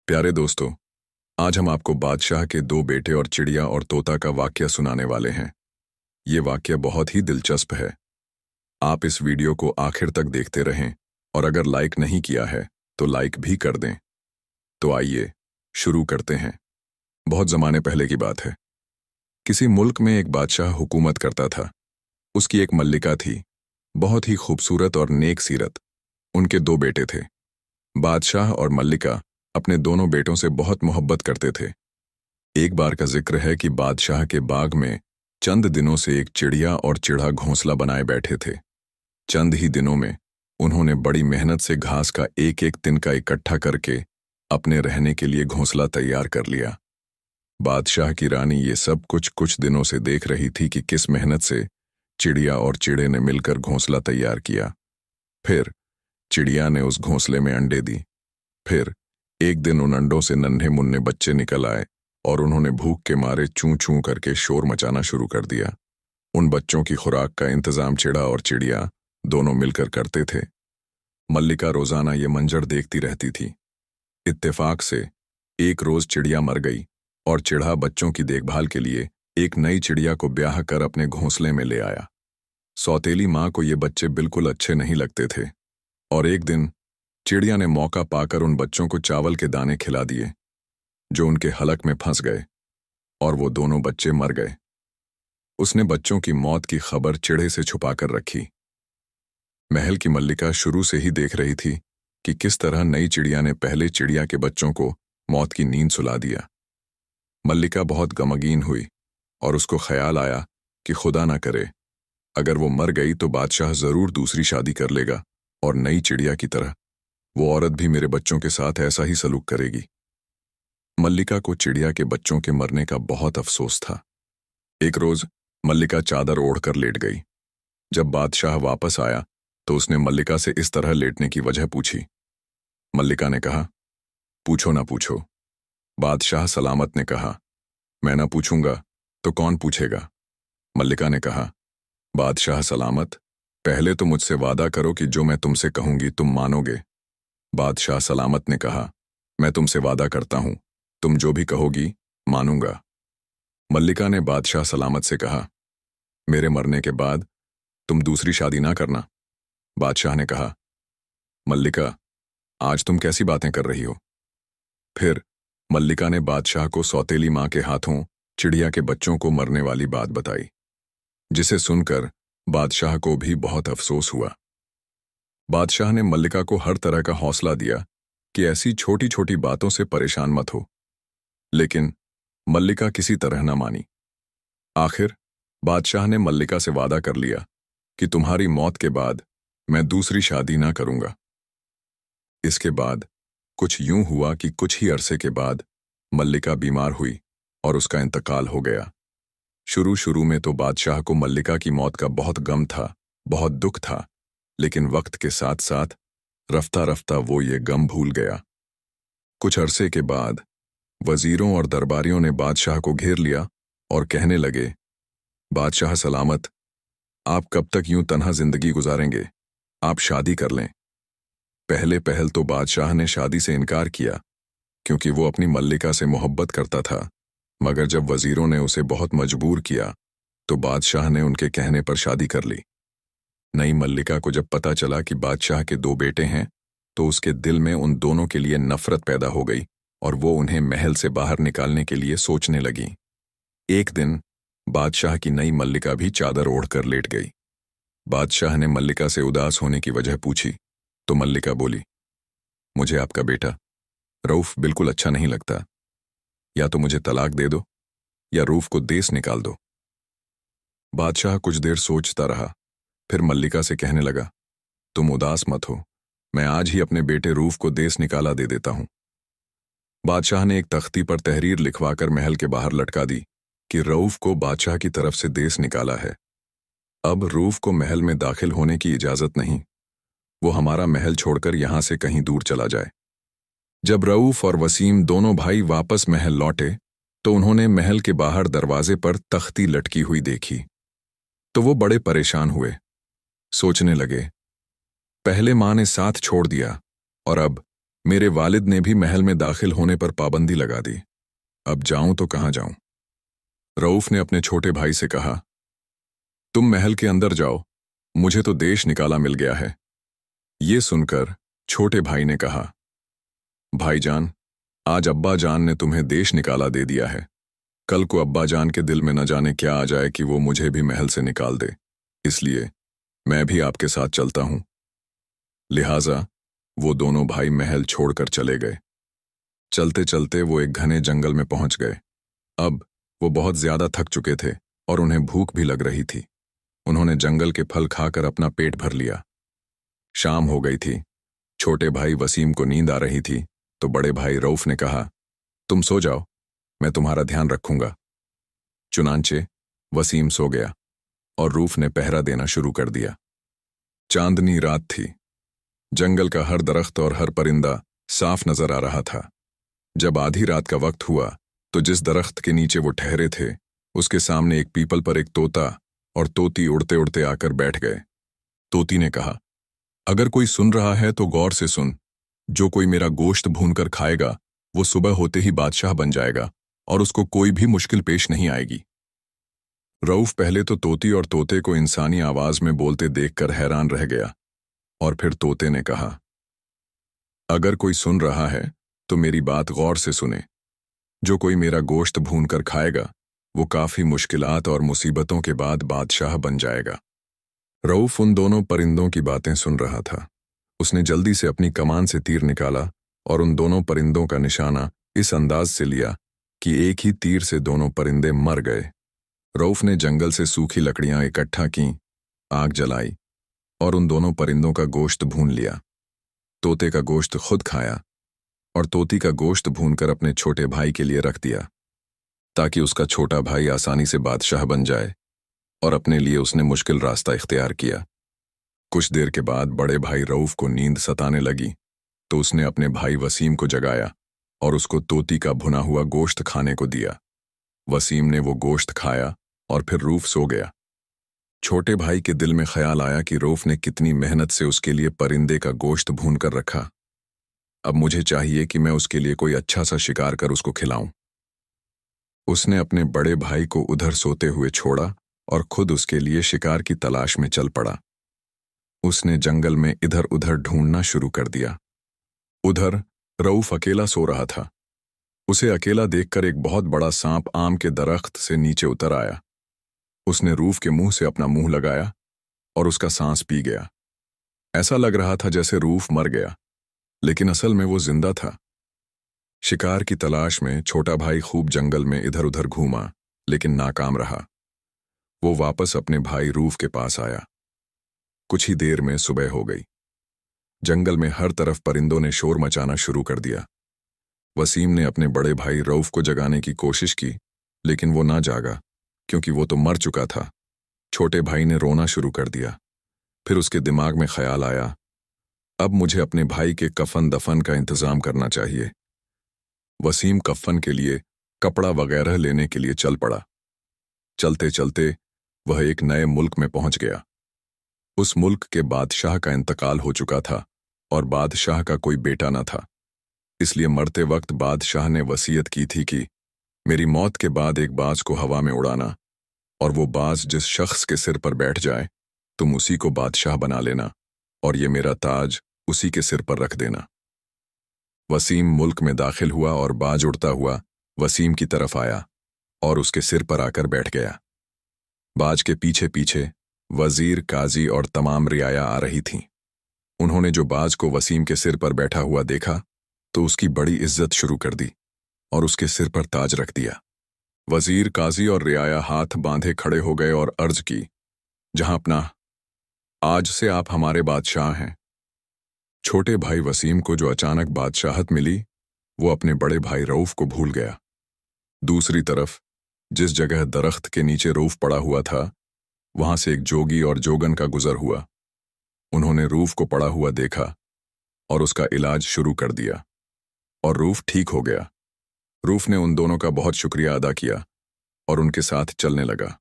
प्यारे दोस्तों, आज हम आपको बादशाह के दो बेटे और चिड़िया और तोता का वाकया सुनाने वाले हैं। ये वाकया बहुत ही दिलचस्प है। आप इस वीडियो को आखिर तक देखते रहें और अगर लाइक नहीं किया है तो लाइक भी कर दें। तो आइए शुरू करते हैं। बहुत ज़माने पहले की बात है। किसी मुल्क में एक बादशाह हुकूमत करता था। उसकी एक मल्लिका थी, बहुत ही खूबसूरत और नेक सीरत। उनके दो बेटे थे। बादशाह और मल्लिका अपने दोनों बेटों से बहुत मोहब्बत करते थे। एक बार का जिक्र है कि बादशाह के बाग में चंद दिनों से एक चिड़िया और चिड़ा घोंसला बनाए बैठे थे। चंद ही दिनों में उन्होंने बड़ी मेहनत से घास का एक एक तिनका इकट्ठा करके अपने रहने के लिए घोंसला तैयार कर लिया। बादशाह की रानी ये सब कुछ कुछ दिनों से देख रही थी कि किस मेहनत से चिड़िया और चिड़े ने मिलकर घोंसला तैयार किया। फिर चिड़िया ने उस घोंसले में अंडे दी। फिर एक दिन उन अंडों से नन्हे मुन्ने बच्चे निकल आए और उन्होंने भूख के मारे चूं चूं करके शोर मचाना शुरू कर दिया। उन बच्चों की खुराक का इंतजाम चिड़ा और चिड़िया दोनों मिलकर करते थे। मल्लिका रोजाना ये मंजर देखती रहती थी। इत्तेफाक से एक रोज चिड़िया मर गई और चिड़ा बच्चों की देखभाल के लिए एक नई चिड़िया को ब्याह कर अपने घोंसले में ले आया। सौतेली माँ को ये बच्चे बिल्कुल अच्छे नहीं लगते थे और एक दिन चिड़िया ने मौका पाकर उन बच्चों को चावल के दाने खिला दिए, जो उनके हलक में फंस गए और वो दोनों बच्चे मर गए। उसने बच्चों की मौत की खबर चिड़े से छुपाकर रखी। महल की मल्लिका शुरू से ही देख रही थी कि किस तरह नई चिड़िया ने पहले चिड़िया के बच्चों को मौत की नींद सुला दिया। मल्लिका बहुत गमगीन हुई और उसको ख्याल आया कि खुदा ना करे, अगर वो मर गई तो बादशाह जरूर दूसरी शादी कर लेगा और नई चिड़िया की तरह वो औरत भी मेरे बच्चों के साथ ऐसा ही सलूक करेगी। मल्लिका को चिड़िया के बच्चों के मरने का बहुत अफसोस था। एक रोज मल्लिका चादर ओढ़कर लेट गई। जब बादशाह वापस आया तो उसने मल्लिका से इस तरह लेटने की वजह पूछी। मल्लिका ने कहा, पूछो ना पूछो। बादशाह सलामत ने कहा, मैं ना पूछूंगा तो कौन पूछेगा। मल्लिका ने कहा, बादशाह सलामत, पहले तो मुझसे वादा करो कि जो मैं तुमसे कहूंगी तुम मानोगे। बादशाह सलामत ने कहा, मैं तुमसे वादा करता हूं, तुम जो भी कहोगी मानूंगा। मल्लिका ने बादशाह सलामत से कहा, मेरे मरने के बाद तुम दूसरी शादी ना करना। बादशाह ने कहा, मल्लिका, आज तुम कैसी बातें कर रही हो। फिर मल्लिका ने बादशाह को सौतेली माँ के हाथों चिड़िया के बच्चों को मरने वाली बात बताई, जिसे सुनकर बादशाह को भी बहुत अफसोस हुआ। बादशाह ने मल्लिका को हर तरह का हौसला दिया कि ऐसी छोटी छोटी बातों से परेशान मत हो, लेकिन मल्लिका किसी तरह न मानी। आखिर बादशाह ने मल्लिका से वादा कर लिया कि तुम्हारी मौत के बाद मैं दूसरी शादी ना करूंगा। इसके बाद कुछ यूं हुआ कि कुछ ही अरसे के बाद मल्लिका बीमार हुई और उसका इंतकाल हो गया। शुरू शुरू में तो बादशाह को मल्लिका की मौत का बहुत गम था, बहुत दुख था, लेकिन वक्त के साथ साथ रफ्ता रफ्ता वो ये गम भूल गया। कुछ अरसे के बाद वजीरों और दरबारियों ने बादशाह को घेर लिया और कहने लगे, बादशाह सलामत, आप कब तक यूं तन्हा जिंदगी गुजारेंगे, आप शादी कर लें। पहले पहल तो बादशाह ने शादी से इनकार किया क्योंकि वो अपनी मल्लिका से मोहब्बत करता था, मगर जब वजीरों ने उसे बहुत मजबूर किया तो बादशाह ने उनके कहने पर शादी कर ली। नई मल्लिका को जब पता चला कि बादशाह के दो बेटे हैं तो उसके दिल में उन दोनों के लिए नफरत पैदा हो गई और वो उन्हें महल से बाहर निकालने के लिए सोचने लगी। एक दिन बादशाह की नई मल्लिका भी चादर ओढ़कर लेट गई। बादशाह ने मल्लिका से उदास होने की वजह पूछी तो मल्लिका बोली, मुझे आपका बेटा रऊफ बिल्कुल अच्छा नहीं लगता, या तो मुझे तलाक दे दो या रऊफ को देश निकाल दो। बादशाह कुछ देर सोचता रहा, फिर मल्लिका से कहने लगा, तुम उदास मत हो, मैं आज ही अपने बेटे रऊफ को देश निकाला दे देता हूं। बादशाह ने एक तख्ती पर तहरीर लिखवाकर महल के बाहर लटका दी कि रऊफ को बादशाह की तरफ से देश निकाला है। अब रऊफ को महल में दाखिल होने की इजाजत नहीं, वो हमारा महल छोड़कर यहां से कहीं दूर चला जाए। जब रऊफ और वसीम दोनों भाई वापस महल लौटे तो उन्होंने महल के बाहर दरवाजे पर तख्ती लटकी हुई देखी तो वो बड़े परेशान हुए। सोचने लगे, पहले माँ ने साथ छोड़ दिया और अब मेरे वालिद ने भी महल में दाखिल होने पर पाबंदी लगा दी। अब जाऊं तो कहाँ जाऊं? रऊफ ने अपने छोटे भाई से कहा, तुम महल के अंदर जाओ, मुझे तो देश निकाला मिल गया है। ये सुनकर छोटे भाई ने कहा, भाईजान, आज अब्बा जान ने तुम्हें देश निकाला दे दिया है। कल को अब्बा जान के दिल में न जाने क्या आ जाए कि वो मुझे भी महल से निकाल दे, इसलिए मैं भी आपके साथ चलता हूं। लिहाजा वो दोनों भाई महल छोड़कर चले गए। चलते चलते वो एक घने जंगल में पहुंच गए। अब वो बहुत ज्यादा थक चुके थे और उन्हें भूख भी लग रही थी। उन्होंने जंगल के फल खाकर अपना पेट भर लिया। शाम हो गई थी। छोटे भाई वसीम को नींद आ रही थी तो बड़े भाई रऊफ ने कहा, तुम सो जाओ, मैं तुम्हारा ध्यान रखूंगा। चुनांचे वसीम सो गया और रूफ ने पहरा देना शुरू कर दिया। चांदनी रात थी। जंगल का हर दरख्त और हर परिंदा साफ नजर आ रहा था। जब आधी रात का वक्त हुआ तो जिस दरख्त के नीचे वो ठहरे थे उसके सामने एक पीपल पर एक तोता और तोती उड़ते उड़ते आकर बैठ गए। तोती ने कहा, अगर कोई सुन रहा है तो गौर से सुन। जो कोई मेरा गोश्त भूनकर खाएगा वो सुबह होते ही बादशाह बन जाएगा और उसको कोई भी मुश्किल पेश नहीं आएगी। रऊफ पहले तो तोती और तोते को इंसानी आवाज में बोलते देखकर हैरान रह गया और फिर तोते ने कहा, अगर कोई सुन रहा है तो मेरी बात गौर से सुने। जो कोई मेरा गोश्त भूनकर खाएगा वो काफी मुश्किलात और मुसीबतों के बाद बादशाह बन जाएगा। रऊफ उन दोनों परिंदों की बातें सुन रहा था। उसने जल्दी से अपनी कमान से तीर निकाला और उन दोनों परिंदों का निशाना इस अंदाज से लिया कि एक ही तीर से दोनों परिंदे मर गए। रऊफ ने जंगल से सूखी लकड़ियां इकट्ठा की, आग जलाई और उन दोनों परिंदों का गोश्त भून लिया। तोते का गोश्त खुद खाया और तोती का गोश्त भूनकर अपने छोटे भाई के लिए रख दिया ताकि उसका छोटा भाई आसानी से बादशाह बन जाए, और अपने लिए उसने मुश्किल रास्ता इख्तियार किया। कुछ देर के बाद बड़े भाई रऊफ को नींद सताने लगी तो उसने अपने भाई वसीम को जगाया और उसको तोती का भुना हुआ गोश्त खाने को दिया। वसीम ने वो गोश्त खाया और फिर रऊफ सो गया। छोटे भाई के दिल में ख्याल आया कि रऊफ ने कितनी मेहनत से उसके लिए परिंदे का गोश्त भून कर रखा। अब मुझे चाहिए कि मैं उसके लिए कोई अच्छा सा शिकार कर उसको खिलाऊं। उसने अपने बड़े भाई को उधर सोते हुए छोड़ा और खुद उसके लिए शिकार की तलाश में चल पड़ा। उसने जंगल में इधर उधर ढूंढना शुरू कर दिया। उधर रऊफ अकेला सो रहा था। उसे अकेला देखकर एक बहुत बड़ा सांप आम के दरख्त से नीचे उतर आया। उसने रऊफ के मुंह से अपना मुंह लगाया और उसका सांस पी गया। ऐसा लग रहा था जैसे रऊफ मर गया, लेकिन असल में वो जिंदा था। शिकार की तलाश में छोटा भाई खूब जंगल में इधर उधर घूमा, लेकिन नाकाम रहा। वो वापस अपने भाई रऊफ के पास आया। कुछ ही देर में सुबह हो गई। जंगल में हर तरफ परिंदों ने शोर मचाना शुरू कर दिया। वसीम ने अपने बड़े भाई रऊफ को जगाने की कोशिश की, लेकिन वो ना जागा क्योंकि वो तो मर चुका था। छोटे भाई ने रोना शुरू कर दिया। फिर उसके दिमाग में ख्याल आया, अब मुझे अपने भाई के कफन दफन का इंतजाम करना चाहिए। वसीम कफन के लिए कपड़ा वगैरह लेने के लिए चल पड़ा। चलते चलते वह एक नए मुल्क में पहुंच गया। उस मुल्क के बादशाह का इंतकाल हो चुका था और बादशाह का कोई बेटा न था। इसलिए मरते वक्त बादशाह ने वसीयत की थी कि मेरी मौत के बाद एक बाज को हवा में उड़ाना, और वो बाज जिस शख्स के सिर पर बैठ जाए तुम उसी को बादशाह बना लेना, और ये मेरा ताज उसी के सिर पर रख देना। वसीम मुल्क में दाखिल हुआ और बाज उड़ता हुआ वसीम की तरफ आया और उसके सिर पर आकर बैठ गया। बाज के पीछे पीछे वजीर, काजी और तमाम रियाया आ रही थीं। उन्होंने जो बाज को वसीम के सिर पर बैठा हुआ देखा तो उसकी बड़ी इज्जत शुरू कर दी और उसके सिर पर ताज रख दिया। वजीर, काजी और रियाया हाथ बांधे खड़े हो गए और अर्ज की, जहां अपना, आज से आप हमारे बादशाह हैं। छोटे भाई वसीम को जो अचानक बादशाहत मिली वो अपने बड़े भाई रऊफ को भूल गया। दूसरी तरफ जिस जगह दरख्त के नीचे रऊफ पड़ा हुआ था वहां से एक जोगी और जोगन का गुजर हुआ। उन्होंने रऊफ को पड़ा हुआ देखा और उसका इलाज शुरू कर दिया और रऊफ ठीक हो गया। रऊफ ने उन दोनों का बहुत शुक्रिया अदा किया और उनके साथ चलने लगा।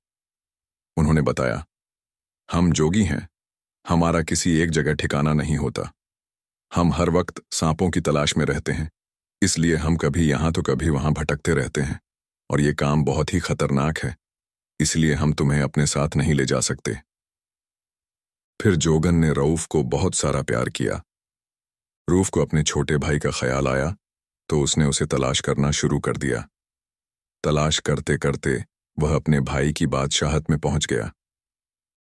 उन्होंने बताया, हम जोगी हैं, हमारा किसी एक जगह ठिकाना नहीं होता। हम हर वक्त सांपों की तलाश में रहते हैं, इसलिए हम कभी यहाँ तो कभी वहाँ भटकते रहते हैं, और ये काम बहुत ही खतरनाक है, इसलिए हम तुम्हें अपने साथ नहीं ले जा सकते। फिर जोगन ने रऊफ को बहुत सारा प्यार किया। रूफ को अपने छोटे भाई का ख्याल आया, तो उसने उसे तलाश करना शुरू कर दिया। तलाश करते करते वह अपने भाई की बादशाहत में पहुंच गया।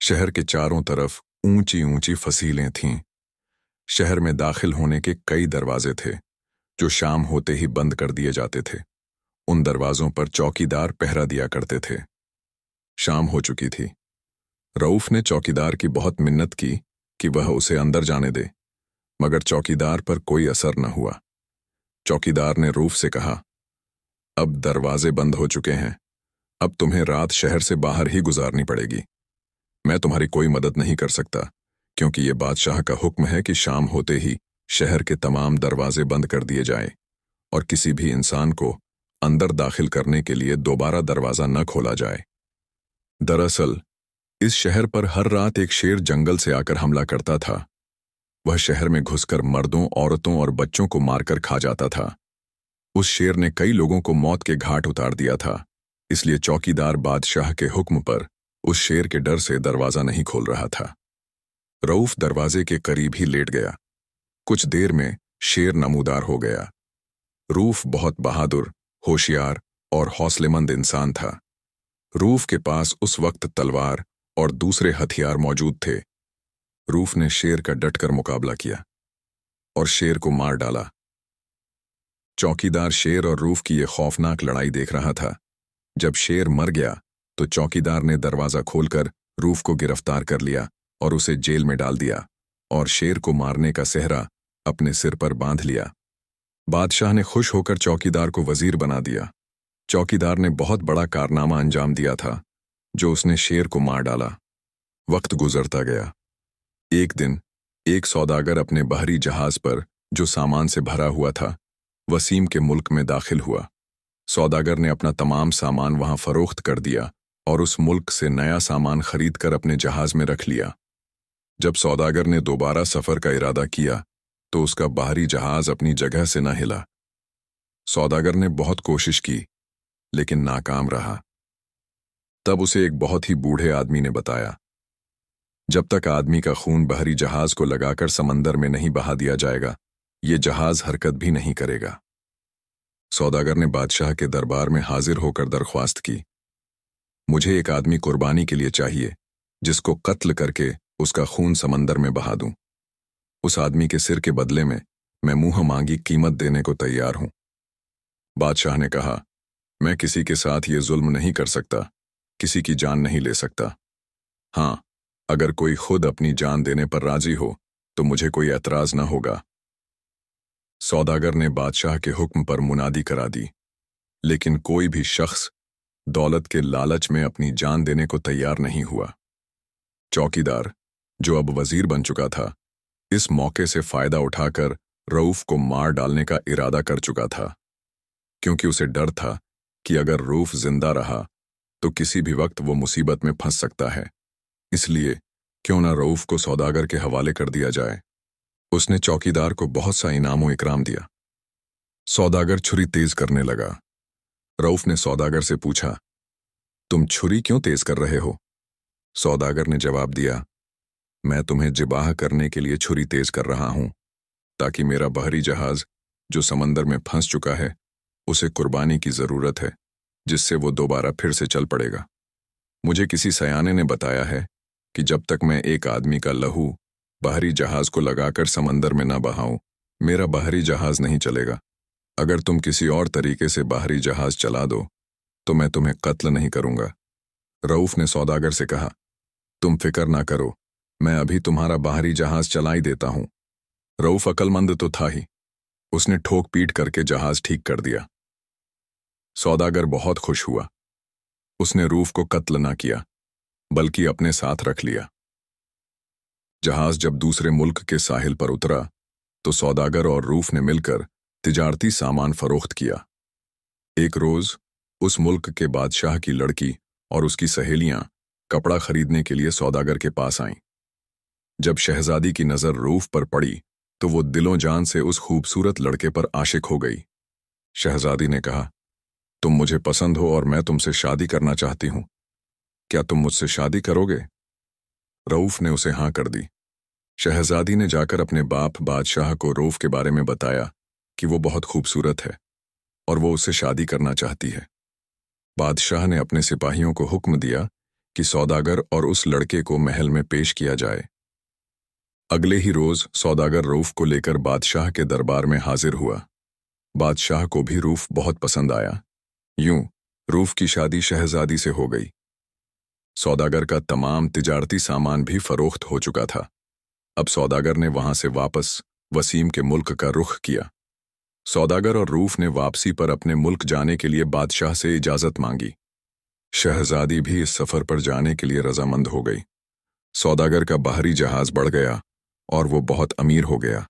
शहर के चारों तरफ ऊंची ऊंची फसीलें थीं। शहर में दाखिल होने के कई दरवाजे थे, जो शाम होते ही बंद कर दिए जाते थे। उन दरवाजों पर चौकीदार पहरा दिया करते थे। शाम हो चुकी थी। रऊफ ने चौकीदार की बहुत मिन्नत की कि वह उसे अंदर जाने दे, मगर चौकीदार पर कोई असर न हुआ। चौकीदार ने रूफ से कहा, अब दरवाजे बंद हो चुके हैं, अब तुम्हें रात शहर से बाहर ही गुजारनी पड़ेगी। मैं तुम्हारी कोई मदद नहीं कर सकता, क्योंकि ये बादशाह का हुक्म है कि शाम होते ही शहर के तमाम दरवाजे बंद कर दिए जाएं और किसी भी इंसान को अंदर दाखिल करने के लिए दोबारा दरवाजा न खोला जाए। दरअसल इस शहर पर हर रात एक शेर जंगल से आकर हमला करता था। वह शहर में घुसकर मर्दों, औरतों और बच्चों को मारकर खा जाता था। उस शेर ने कई लोगों को मौत के घाट उतार दिया था, इसलिए चौकीदार बादशाह के हुक्म पर उस शेर के डर से दरवाजा नहीं खोल रहा था। रऊफ दरवाजे के करीब ही लेट गया। कुछ देर में शेर नमूदार हो गया। रूफ बहुत बहादुर, होशियार और हौसलेमंद इंसान था। रूफ के पास उस वक्त तलवार और दूसरे हथियार मौजूद थे। रूफ ने शेर का डटकर मुकाबला किया और शेर को मार डाला। चौकीदार शेर और रूफ की यह खौफनाक लड़ाई देख रहा था। जब शेर मर गया तो चौकीदार ने दरवाजा खोलकर रूफ को गिरफ्तार कर लिया और उसे जेल में डाल दिया और शेर को मारने का सेहरा अपने सिर पर बांध लिया। बादशाह ने खुश होकर चौकीदार को वजीर बना दिया। चौकीदार ने बहुत बड़ा कारनामा अंजाम दिया था, जो उसने शेर को मार डाला। वक्त गुजरता गया। एक दिन एक सौदागर अपने बहरी जहाज पर, जो सामान से भरा हुआ था, वसीम के मुल्क में दाखिल हुआ। सौदागर ने अपना तमाम सामान वहां फरोख्त कर दिया और उस मुल्क से नया सामान खरीदकर अपने जहाज में रख लिया। जब सौदागर ने दोबारा सफर का इरादा किया तो उसका बाहरी जहाज अपनी जगह से न हिला। सौदागर ने बहुत कोशिश की, लेकिन नाकाम रहा। तब उसे एक बहुत ही बूढ़े आदमी ने बताया, जब तक आदमी का खून बहरी जहाज को लगाकर समंदर में नहीं बहा दिया जाएगा, ये जहाज हरकत भी नहीं करेगा। सौदागर ने बादशाह के दरबार में हाजिर होकर दरख्वास्त की, मुझे एक आदमी कुर्बानी के लिए चाहिए, जिसको कत्ल करके उसका खून समंदर में बहा दूं। उस आदमी के सिर के बदले में मैं मुंह मांगी कीमत देने को तैयार हूं। बादशाह ने कहा, मैं किसी के साथ ये जुल्म नहीं कर सकता, किसी की जान नहीं ले सकता। हाँ, अगर कोई खुद अपनी जान देने पर राजी हो तो मुझे कोई एतराज न होगा। सौदागर ने बादशाह के हुक्म पर मुनादी करा दी, लेकिन कोई भी शख्स दौलत के लालच में अपनी जान देने को तैयार नहीं हुआ। चौकीदार, जो अब वजीर बन चुका था, इस मौके से फायदा उठाकर रऊफ को मार डालने का इरादा कर चुका था, क्योंकि उसे डर था कि अगर रऊफ जिंदा रहा तो किसी भी वक्त वो मुसीबत में फंस सकता है। इसलिए क्यों न रऊफ को सौदागर के हवाले कर दिया जाए। उसने चौकीदार को बहुत सा इनाम और इकराम दिया। सौदागर छुरी तेज करने लगा। रऊफ ने सौदागर से पूछा, तुम छुरी क्यों तेज कर रहे हो? सौदागर ने जवाब दिया, मैं तुम्हें जिबाह करने के लिए छुरी तेज कर रहा हूं, ताकि मेरा बहरी जहाज जो समंदर में फंस चुका है, उसे कुर्बानी की जरूरत है, जिससे वो दोबारा फिर से चल पड़ेगा। मुझे किसी सयाने ने बताया है कि जब तक मैं एक आदमी का लहू बाहरी जहाज को लगाकर समंदर में न बहाऊं, मेरा बाहरी जहाज नहीं चलेगा। अगर तुम किसी और तरीके से बाहरी जहाज चला दो तो मैं तुम्हें कत्ल नहीं करूंगा। रऊफ ने सौदागर से कहा, तुम फिक्र ना करो, मैं अभी तुम्हारा बाहरी जहाज चला ही देता हूं। रऊफ अक्लमंद तो था ही, उसने ठोक पीट करके जहाज ठीक कर दिया। सौदागर बहुत खुश हुआ। उसने रूफ को कत्ल ना किया, बल्कि अपने साथ रख लिया। जहाज जब दूसरे मुल्क के साहिल पर उतरा तो सौदागर और रूफ ने मिलकर तिजारती सामान फरोख्त किया। एक रोज उस मुल्क के बादशाह की लड़की और उसकी सहेलियां कपड़ा खरीदने के लिए सौदागर के पास आईं। जब शहजादी की नजर रूफ पर पड़ी तो वो दिलों जान से उस खूबसूरत लड़के पर आशिक हो गई। शहजादी ने कहा, तुम मुझे पसंद हो और मैं तुमसे शादी करना चाहती हूँ। क्या तुम मुझसे शादी करोगे? रऊफ ने उसे हाँ कर दी। शहजादी ने जाकर अपने बाप बादशाह को रऊफ के बारे में बताया कि वो बहुत खूबसूरत है और वो उससे शादी करना चाहती है। बादशाह ने अपने सिपाहियों को हुक्म दिया कि सौदागर और उस लड़के को महल में पेश किया जाए। अगले ही रोज सौदागर रऊफ को लेकर बादशाह के दरबार में हाजिर हुआ। बादशाह को भी रऊफ बहुत पसंद आया। यूं रऊफ की शादी शहजादी से हो गई। सौदागर का तमाम तिजारती सामान भी फरोख्त हो चुका था। अब सौदागर ने वहां से वापस वसीम के मुल्क का रुख किया। सौदागर और रऊफ ने वापसी पर अपने मुल्क जाने के लिए बादशाह से इजाजत मांगी। शहजादी भी इस सफर पर जाने के लिए रजामंद हो गई। सौदागर का बाहरी जहाज बढ़ गया और वो बहुत अमीर हो गया,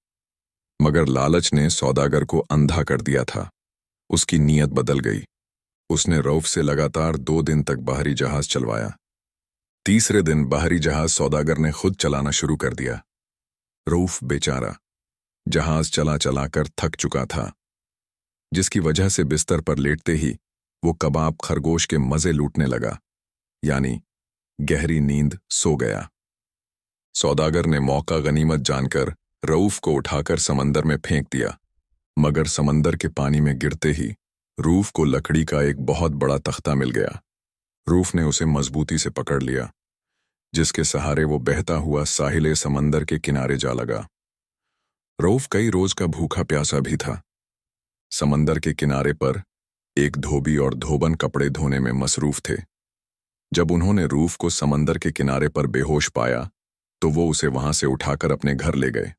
मगर लालच ने सौदागर को अंधा कर दिया था। उसकी नीयत बदल गई। उसने रऊफ से लगातार 2 दिन तक बाहरी जहाज चलवाया। तीसरे दिन बाहरी जहाज सौदागर ने खुद चलाना शुरू कर दिया। रऊफ बेचारा जहाज चला चला कर थक चुका था, जिसकी वजह से बिस्तर पर लेटते ही वो कबाब खरगोश के मजे लूटने लगा, यानी गहरी नींद सो गया। सौदागर ने मौका गनीमत जानकर रऊफ को उठाकर समंदर में फेंक दिया, मगर समंदर के पानी में गिरते ही रऊफ को लकड़ी का एक बहुत बड़ा तख्ता मिल गया। रऊफ ने उसे मजबूती से पकड़ लिया, जिसके सहारे वो बहता हुआ साहिले समंदर के किनारे जा लगा। रऊफ कई रोज का भूखा प्यासा भी था। समंदर के किनारे पर एक धोबी और धोबन कपड़े धोने में मसरूफ थे। जब उन्होंने रऊफ को समंदर के किनारे पर बेहोश पाया तो वो उसे वहां से उठाकर अपने घर ले गए।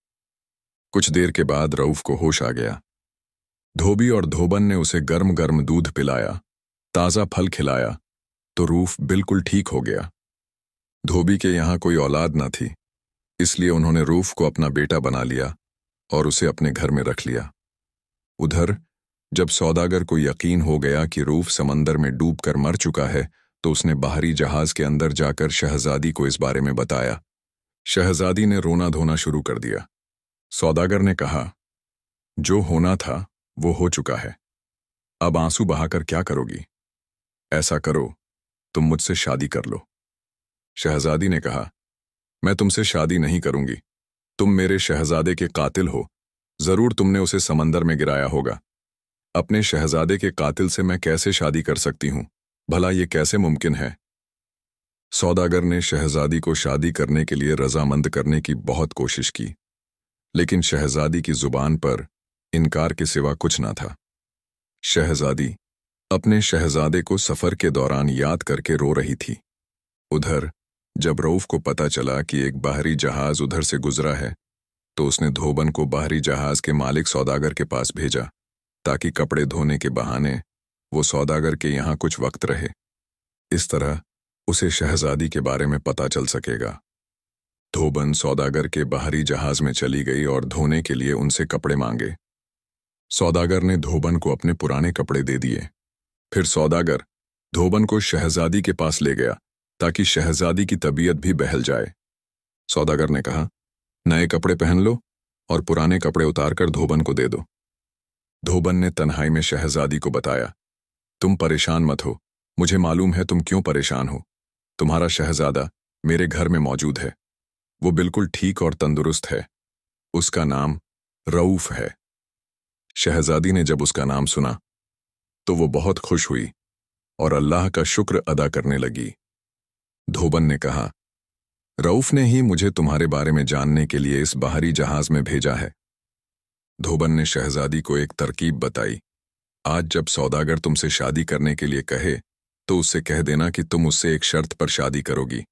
कुछ देर के बाद रऊफ को होश आ गया। धोबी और धोबन ने उसे गर्म गर्म दूध पिलाया, ताज़ा फल खिलाया, तो रऊफ बिल्कुल ठीक हो गया। धोबी के यहाँ कोई औलाद न थी, इसलिए उन्होंने रऊफ को अपना बेटा बना लिया और उसे अपने घर में रख लिया। उधर जब सौदागर को यकीन हो गया कि रऊफ समंदर में डूबकर मर चुका है, तो उसने बाहरी जहाज के अंदर जाकर शहजादी को इस बारे में बताया। शहजादी ने रोना धोना शुरू कर दिया। सौदागर ने कहा, जो होना था वो हो चुका है, अब आंसू बहाकर क्या करोगी? ऐसा करो, तुम मुझसे शादी कर लो। शहजादी ने कहा, मैं तुमसे शादी नहीं करूंगी। तुम मेरे शहजादे के कातिल हो। जरूर तुमने उसे समंदर में गिराया होगा। अपने शहजादे के कातिल से मैं कैसे शादी कर सकती हूं? भला ये कैसे मुमकिन है? सौदागर ने शहजादी को शादी करने के लिए रजामंद करने की बहुत कोशिश की, लेकिन शहजादी की जुबान पर इनकार के सिवा कुछ ना था। शहजादी अपने शहजादे को सफर के दौरान याद करके रो रही थी। उधर जब रऊफ को पता चला कि एक बाहरी जहाज उधर से गुजरा है, तो उसने धोबन को बाहरी जहाज के मालिक सौदागर के पास भेजा, ताकि कपड़े धोने के बहाने वो सौदागर के यहाँ कुछ वक्त रहे। इस तरह उसे शहजादी के बारे में पता चल सकेगा। धोबन सौदागर के बाहरी जहाज में चली गई और धोने के लिए उनसे कपड़े मांगे। सौदागर ने धोबन को अपने पुराने कपड़े दे दिए। फिर सौदागर धोबन को शहजादी के पास ले गया, ताकि शहजादी की तबीयत भी बहल जाए। सौदागर ने कहा, नए कपड़े पहन लो और पुराने कपड़े उतारकर धोबन को दे दो। धोबन ने तन्हाई में शहजादी को बताया, तुम परेशान मत हो, मुझे मालूम है तुम क्यों परेशान हो। तुम्हारा शहजादा मेरे घर में मौजूद है। वो बिल्कुल ठीक और तंदुरुस्त है। उसका नाम रऊफ है। शहजादी ने जब उसका नाम सुना तो वो बहुत खुश हुई और अल्लाह का शुक्र अदा करने लगी। धोबन ने कहा, रऊफ ने ही मुझे तुम्हारे बारे में जानने के लिए इस बाहरी जहाज में भेजा है। धोबन ने शहजादी को एक तरकीब बताई। आज जब सौदागर तुमसे शादी करने के लिए कहे, तो उससे कह देना कि तुम उससे एक शर्त पर शादी करोगी।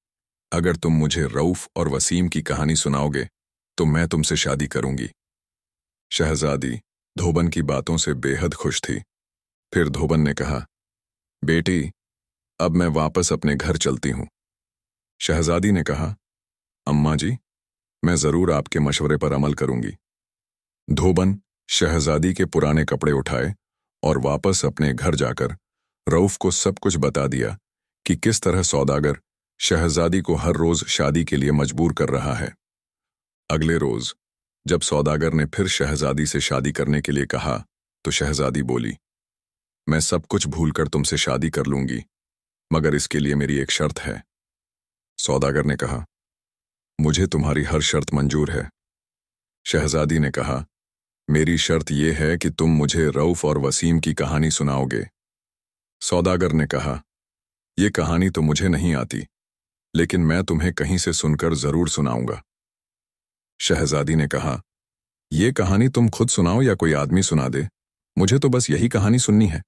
अगर तुम मुझे रऊफ और वसीम की कहानी सुनाओगे तो मैं तुमसे शादी करूंगी। शहजादी धोबन की बातों से बेहद खुश थी। फिर धोबन ने कहा, बेटी, अब मैं वापस अपने घर चलती हूं। शहजादी ने कहा, अम्मा जी, मैं जरूर आपके मशवरे पर अमल करूंगी। धोबन शहजादी के पुराने कपड़े उठाए और वापस अपने घर जाकर रऊफ को सब कुछ बता दिया कि किस तरह सौदागर शहजादी को हर रोज शादी के लिए मजबूर कर रहा है। अगले रोज जब सौदागर ने फिर शहजादी से शादी करने के लिए कहा तो शहजादी बोली, मैं सब कुछ भूलकर तुमसे शादी कर लूंगी, मगर इसके लिए मेरी एक शर्त है। सौदागर ने कहा, मुझे तुम्हारी हर शर्त मंजूर है। शहजादी ने कहा, मेरी शर्त यह है कि तुम मुझे रऊफ और वसीम की कहानी सुनाओगे। सौदागर ने कहा, यह कहानी तो मुझे नहीं आती, लेकिन मैं तुम्हें कहीं से सुनकर जरूर सुनाऊंगा। शहजादी ने कहा, यह कहानी तुम खुद सुनाओ या कोई आदमी सुना दे, मुझे तो बस यही कहानी सुननी है।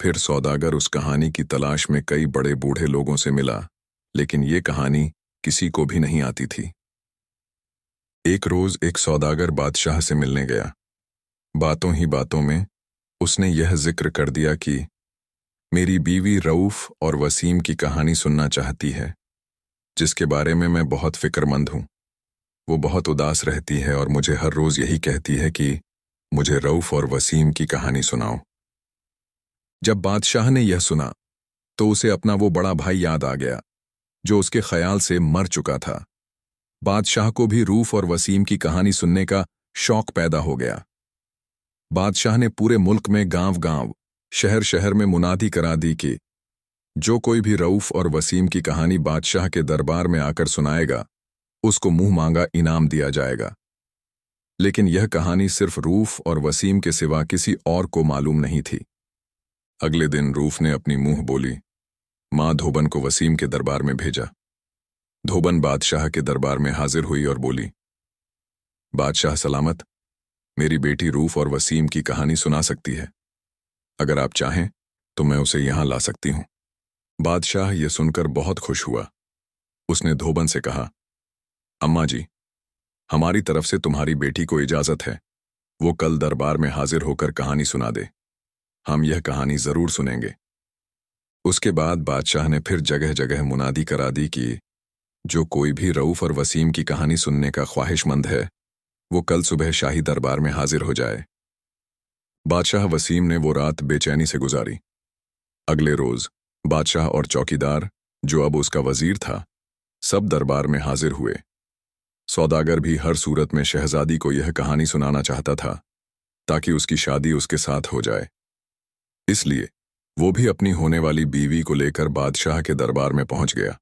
फिर सौदागर उस कहानी की तलाश में कई बड़े बूढ़े लोगों से मिला, लेकिन ये कहानी किसी को भी नहीं आती थी। एक रोज एक सौदागर बादशाह से मिलने गया। बातों ही बातों में उसने यह जिक्र कर दिया कि मेरी बीवी रऊफ और वसीम की कहानी सुनना चाहती है, जिसके बारे में मैं बहुत फिक्रमंद हूं। वो बहुत उदास रहती है और मुझे हर रोज यही कहती है कि मुझे रऊफ और वसीम की कहानी सुनाओ। जब बादशाह ने यह सुना तो उसे अपना वो बड़ा भाई याद आ गया जो उसके ख्याल से मर चुका था। बादशाह को भी रऊफ और वसीम की कहानी सुनने का शौक पैदा हो गया। बादशाह ने पूरे मुल्क में गांव-गांव, शहर-शहर में मुनादी करा दी कि जो कोई भी रऊफ और वसीम की कहानी बादशाह के दरबार में आकर सुनाएगा, उसको मुंह मांगा इनाम दिया जाएगा। लेकिन यह कहानी सिर्फ रऊफ और वसीम के सिवा किसी और को मालूम नहीं थी। अगले दिन रऊफ ने अपनी मुंह बोली मां धोबन को वसीम के दरबार में भेजा। धोबन बादशाह के दरबार में हाजिर हुई और बोली, बादशाह सलामत, मेरी बेटी रऊफ और वसीम की कहानी सुना सकती है। अगर आप चाहें तो मैं उसे यहां ला सकती हूं। बादशाह यह सुनकर बहुत खुश हुआ। उसने धोबन से कहा, अम्मा जी, हमारी तरफ से तुम्हारी बेटी को इजाजत है, वो कल दरबार में हाजिर होकर कहानी सुना दे। हम यह कहानी जरूर सुनेंगे। उसके बाद बादशाह ने फिर जगह जगह मुनादी करा दी कि जो कोई भी रऊफ और वसीम की कहानी सुनने का ख्वाहिशमंद है, वो कल सुबह शाही दरबार में हाजिर हो जाए। बादशाह वसीम ने वो रात बेचैनी से गुजारी। अगले रोज बादशाह और चौकीदार, जो अब उसका वजीर था, सब दरबार में हाजिर हुए। सौदागर भी हर सूरत में शहजादी को यह कहानी सुनाना चाहता था ताकि उसकी शादी उसके साथ हो जाए। इसलिए वो भी अपनी होने वाली बीवी को लेकर बादशाह के दरबार में पहुंच गया।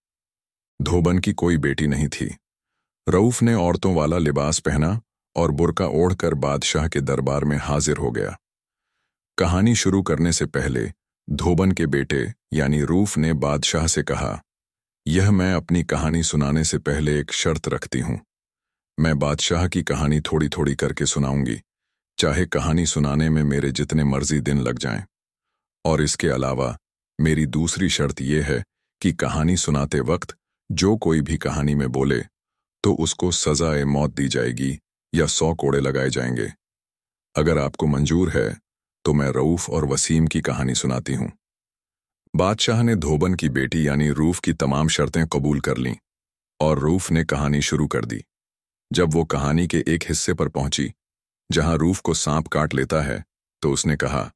धोबन की कोई बेटी नहीं थी। रऊफ ने औरतों वाला लिबास पहना और बुर्का ओढ़कर बादशाह के दरबार में हाजिर हो गया। कहानी शुरू करने से पहले धोबन के बेटे यानी रऊफ ने बादशाह से कहा, यह मैं अपनी कहानी सुनाने से पहले एक शर्त रखती हूं। मैं बादशाह की कहानी थोड़ी थोड़ी करके सुनाऊंगी, चाहे कहानी सुनाने में मेरे जितने मर्जी दिन लग जाएं। और इसके अलावा मेरी दूसरी शर्त यह है कि कहानी सुनाते वक्त जो कोई भी कहानी में बोले तो उसको सजाए मौत दी जाएगी या 100 कोड़े लगाए जाएंगे। अगर आपको मंजूर है तो मैं रऊफ और वसीम की कहानी सुनाती हूं। बादशाह ने धोबन की बेटी यानी रऊफ की तमाम शर्तें कबूल कर लीं और रऊफ ने कहानी शुरू कर दी। जब वो कहानी के एक हिस्से पर पहुंची जहां रऊफ को सांप काट लेता है, तो उसने कहा,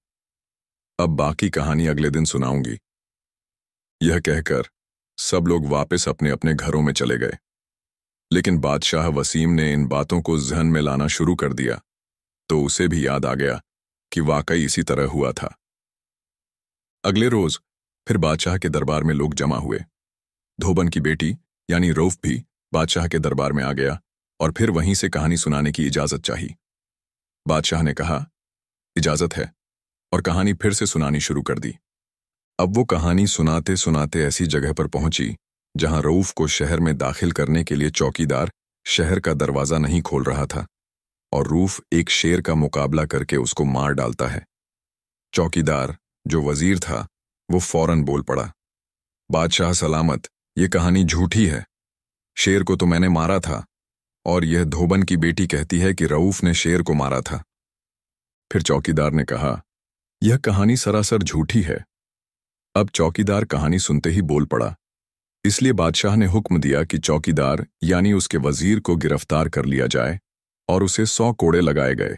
अब बाकी कहानी अगले दिन सुनाऊंगी। यह कहकर सब लोग वापस अपने अपने घरों में चले गए। लेकिन बादशाह वसीम ने इन बातों को जहन में लाना शुरू कर दिया तो उसे भी याद आ गया कि वाकई इसी तरह हुआ था। अगले रोज फिर बादशाह के दरबार में लोग जमा हुए। धोबन की बेटी यानी रऊफ भी बादशाह के दरबार में आ गया और फिर वहीं से कहानी सुनाने की इजाजत चाही। बादशाह ने कहा, इजाजत है, और कहानी फिर से सुनानी शुरू कर दी। अब वो कहानी सुनाते सुनाते ऐसी जगह पर पहुंची जहां रऊफ को शहर में दाखिल करने के लिए चौकीदार शहर का दरवाजा नहीं खोल रहा था और रऊफ एक शेर का मुकाबला करके उसको मार डालता है। चौकीदार, जो वजीर था, वो फौरन बोल पड़ा, बादशाह सलामत, ये कहानी झूठी है। शेर को तो मैंने मारा था और यह धोबन की बेटी कहती है कि रऊफ ने शेर को मारा था। फिर चौकीदार ने कहा, यह कहानी सरासर झूठी है। अब चौकीदार कहानी सुनते ही बोल पड़ा। इसलिए बादशाह ने हुक्म दिया कि चौकीदार यानी उसके वजीर को गिरफ्तार कर लिया जाए और उसे 100 कोड़े लगाए गए।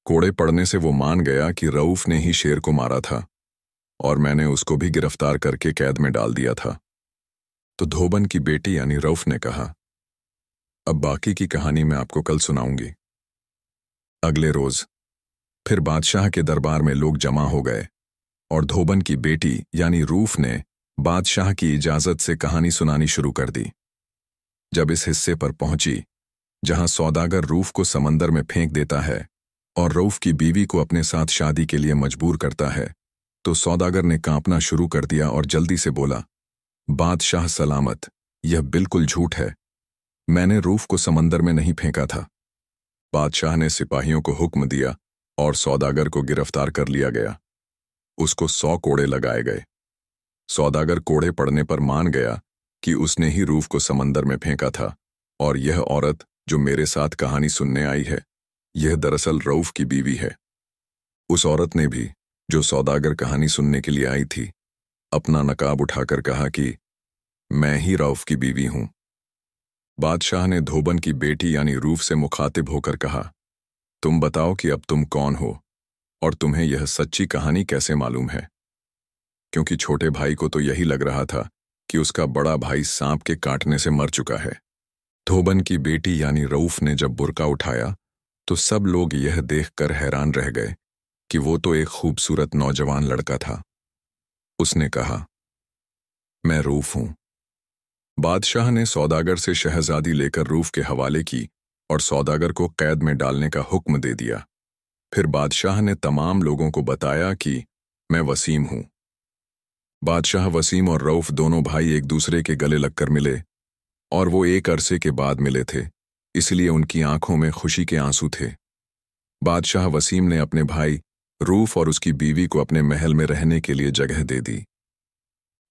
कोड़े पड़ने से वो मान गया कि रऊफ ने ही शेर को मारा था और मैंने उसको भी गिरफ्तार करके कैद में डाल दिया था। तो धोबन की बेटी यानी रऊफ ने कहा, अब बाकी की कहानी मैं आपको कल सुनाऊंगी। अगले रोज फिर बादशाह के दरबार में लोग जमा हो गए और धोबन की बेटी यानी रूफ ने बादशाह की इजाजत से कहानी सुनानी शुरू कर दी। जब इस हिस्से पर पहुंची जहां सौदागर रूफ को समंदर में फेंक देता है और रूफ की बीवी को अपने साथ शादी के लिए मजबूर करता है, तो सौदागर ने कांपना शुरू कर दिया और जल्दी से बोला, बादशाह सलामत, यह बिल्कुल झूठ है। मैंने रूफ को समंदर में नहीं फेंका था। बादशाह ने सिपाहियों को हुक्म दिया और सौदागर को गिरफ्तार कर लिया गया। उसको 100 कोड़े लगाए गए। सौदागर कोड़े पड़ने पर मान गया कि उसने ही रूफ को समंदर में फेंका था और यह औरत जो मेरे साथ कहानी सुनने आई है, यह दरअसल रऊफ की बीवी है। उस औरत ने भी, जो सौदागर कहानी सुनने के लिए आई थी, अपना नकाब उठाकर कहा कि मैं ही रऊफ की बीवी हूं। बादशाह ने धोबन की बेटी यानी रूफ से मुखातिब होकर कहा, तुम बताओ कि अब तुम कौन हो और तुम्हें यह सच्ची कहानी कैसे मालूम है? क्योंकि छोटे भाई को तो यही लग रहा था कि उसका बड़ा भाई सांप के काटने से मर चुका है। धोबन की बेटी यानी रऊफ ने जब बुर्का उठाया तो सब लोग यह देखकर हैरान रह गए कि वो तो एक खूबसूरत नौजवान लड़का था। उसने कहा, मैं रूफ हूं। बादशाह ने सौदागर से शहजादी लेकर रूफ के हवाले की और सौदागर को कैद में डालने का हुक्म दे दिया। फिर बादशाह ने तमाम लोगों को बताया कि मैं वसीम हूं। बादशाह वसीम और रऊफ दोनों भाई एक दूसरे के गले लगकर मिले और वो एक अरसे के बाद मिले थे, इसलिए उनकी आंखों में खुशी के आंसू थे। बादशाह वसीम ने अपने भाई रूफ और उसकी बीवी को अपने महल में रहने के लिए जगह दे दी।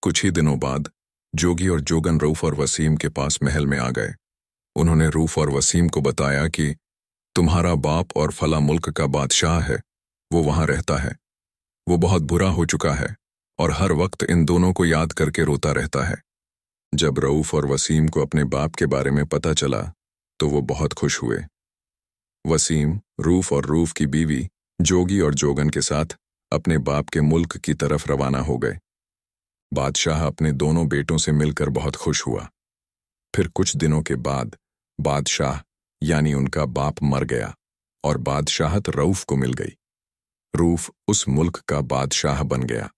कुछ ही दिनों बाद जोगी और जोगन रूफ और वसीम के पास महल में आ गए। उन्होंने रूफ और वसीम को बताया कि तुम्हारा बाप और फला मुल्क का बादशाह है, वो वहां रहता है। वो बहुत बुरा हो चुका है और हर वक्त इन दोनों को याद करके रोता रहता है। जब रऊफ और वसीम को अपने बाप के बारे में पता चला तो वो बहुत खुश हुए। वसीम, रूफ और रूफ की बीवी जोगी और जोगन के साथ अपने बाप के मुल्क की तरफ रवाना हो गए। बादशाह अपने दोनों बेटों से मिलकर बहुत खुश हुआ। फिर कुछ दिनों के बाद बादशाह यानी उनका बाप मर गया और बादशाहत रऊफ को मिल गई। रूफ उस मुल्क का बादशाह बन गया।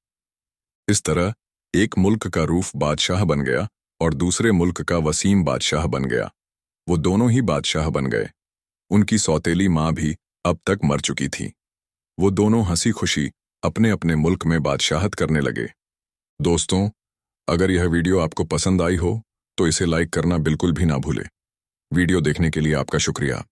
इस तरह एक मुल्क का रूफ बादशाह बन गया और दूसरे मुल्क का वसीम बादशाह बन गया। वो दोनों ही बादशाह बन गए। उनकी सौतेली माँ भी अब तक मर चुकी थी। वो दोनों हंसी खुशी अपने अपने मुल्क में बादशाहत करने लगे। दोस्तों, अगर यह वीडियो आपको पसंद आई हो तो इसे लाइक करना बिल्कुल भी ना भूलें। वीडियो देखने के लिए आपका शुक्रिया।